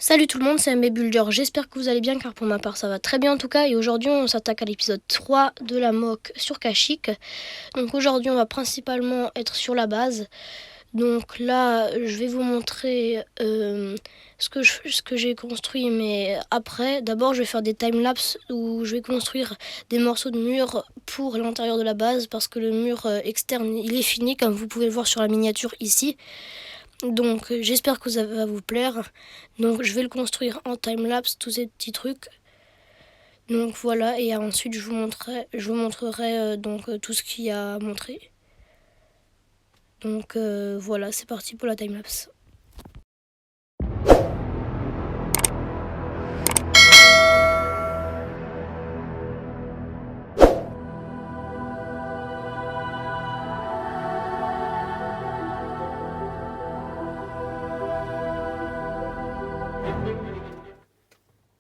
Salut tout le monde, c'est MB Builder, j'espère que vous allez bien car pour ma part ça va très bien en tout cas et aujourd'hui on s'attaque à l'épisode 3 de la mock sur Kashyyyk. Donc aujourd'hui on va principalement être sur la base. Donc là je vais vous montrer ce que j'ai construit, mais après d'abord je vais faire des timelapses où je vais construire des morceaux de mur pour l'intérieur de la base parce que le mur externe il est fini comme vous pouvez le voir sur la miniature ici. Donc j'espère que ça va vous plaire. Donc je vais le construire en timelapse, tous ces petits trucs. Donc voilà, et ensuite je vous montrerai tout ce qu'il y a à montrer. Donc voilà, c'est parti pour la timelapse.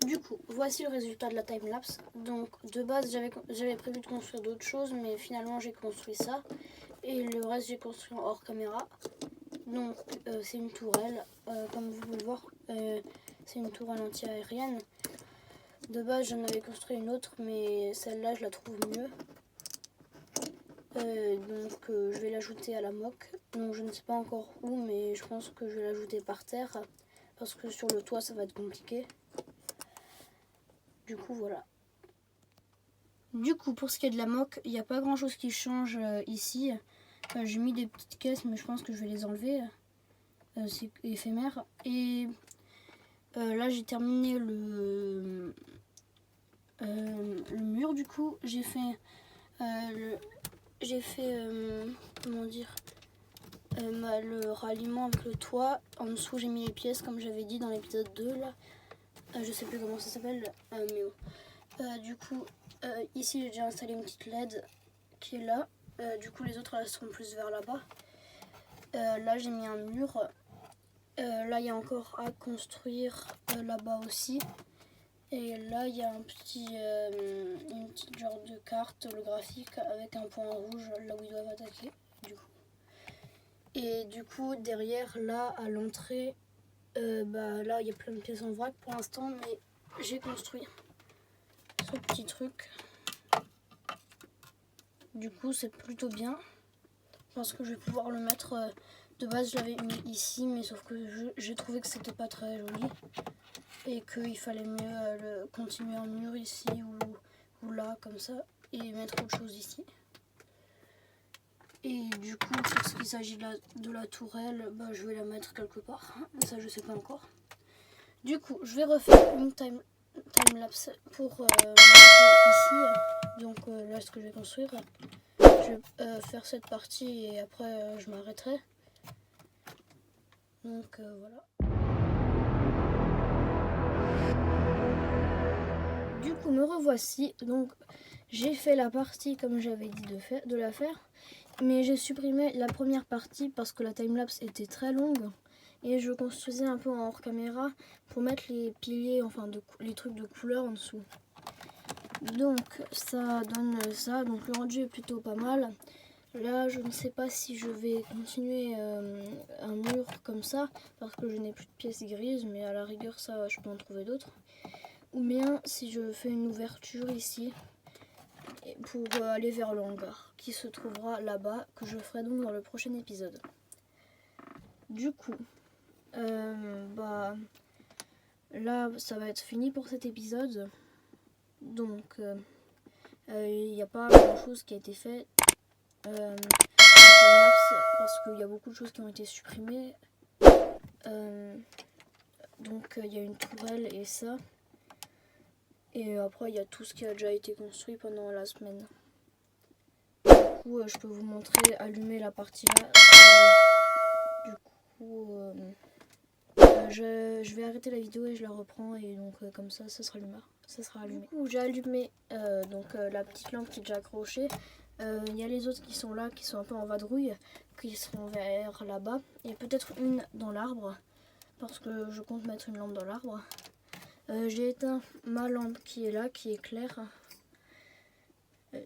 Du coup, voici le résultat de la timelapse. Donc de base j'avais prévu de construire d'autres choses, mais finalement j'ai construit ça. Et le reste j'ai construit en hors caméra. Donc c'est une tourelle, comme vous pouvez le voir, c'est une tourelle anti-aérienne. De base j'en avais construit une autre, mais celle-là je la trouve mieux. Je vais l'ajouter à la mock. Donc je ne sais pas encore où, mais je pense que je vais l'ajouter par terre. Parce que sur le toit ça va être compliqué. Du coup voilà. Du coup pour ce qui est de la mock, il n'y a pas grand chose qui change ici. J'ai mis des petites caisses, mais je pense que je vais les enlever. C'est éphémère. Et là j'ai terminé le mur. Du coup j'ai fait comment dire, le ralliement avec le toit. En dessous j'ai mis les pièces comme j'avais dit dans l'épisode 2 là. Je sais plus comment ça s'appelle, mais du coup ici j'ai déjà installé une petite LED qui est là. Du coup les autres elles seront plus vers là-bas. Là j'ai mis un mur. Là il y a encore à construire là-bas aussi. Et là il y a une petite genre de carte holographique avec un point rouge là où ils doivent attaquer. Du coup. Et du coup derrière là à l'entrée, là il y a plein de pièces en vrac pour l'instant, mais j'ai construit ce petit truc. Du coup c'est plutôt bien parce que je vais pouvoir le mettre. De base je l'avais mis ici, mais sauf que j'ai trouvé que c'était pas très joli et qu'il fallait mieux continuer en mur ici ou là comme ça et mettre autre chose ici. Et du coup pour ce qui s'agit de la tourelle, je vais la mettre quelque part, ça je sais pas encore. Du coup je vais refaire une timelapse pour montrer ici. Donc là ce que je vais construire, je vais faire cette partie et après je m'arrêterai. Donc voilà. Du coup me revoici. Donc j'ai fait la partie comme j'avais dit de la faire, mais j'ai supprimé la première partie parce que la timelapse était très longue et je construisais un peu en hors caméra pour mettre les piliers, enfin les trucs de couleur en dessous. Donc ça donne ça, donc le rendu est plutôt pas mal. Là je ne sais pas si je vais continuer un mur comme ça parce que je n'ai plus de pièces grises, mais à la rigueur ça je peux en trouver d'autres. Ou bien si je fais une ouverture ici pour aller vers le hangar qui se trouvera là-bas, que je ferai donc dans le prochain épisode. Du coup là ça va être fini pour cet épisode. Donc il n'y a pas grand chose qui a été fait parce qu'il y a beaucoup de choses qui ont été supprimées. Donc il y a une tourelle et ça. Et après il y a tout ce qui a déjà été construit pendant la semaine. Du coup je peux vous montrer allumer la partie là. Du coup je vais arrêter la vidéo et je la reprends, et donc comme ça sera allumé. Du coup j'ai allumé la petite lampe qui est déjà accrochée. Il y a les autres qui sont là, qui sont un peu en vadrouille, qui seront vers là-bas. Et peut-être une dans l'arbre, parce que je compte mettre une lampe dans l'arbre. J'ai éteint ma lampe qui est là, qui est claire.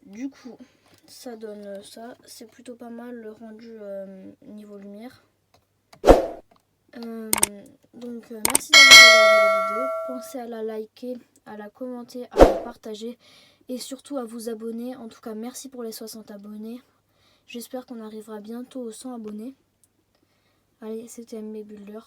Du coup ça donne ça. C'est plutôt pas mal le rendu niveau lumière. Merci d'avoir regardé la vidéo. Pensez à la liker, à la commenter, à la partager et surtout à vous abonner. En tout cas, merci pour les 60 abonnés. J'espère qu'on arrivera bientôt aux 100 abonnés. Allez, c'était MB Builder.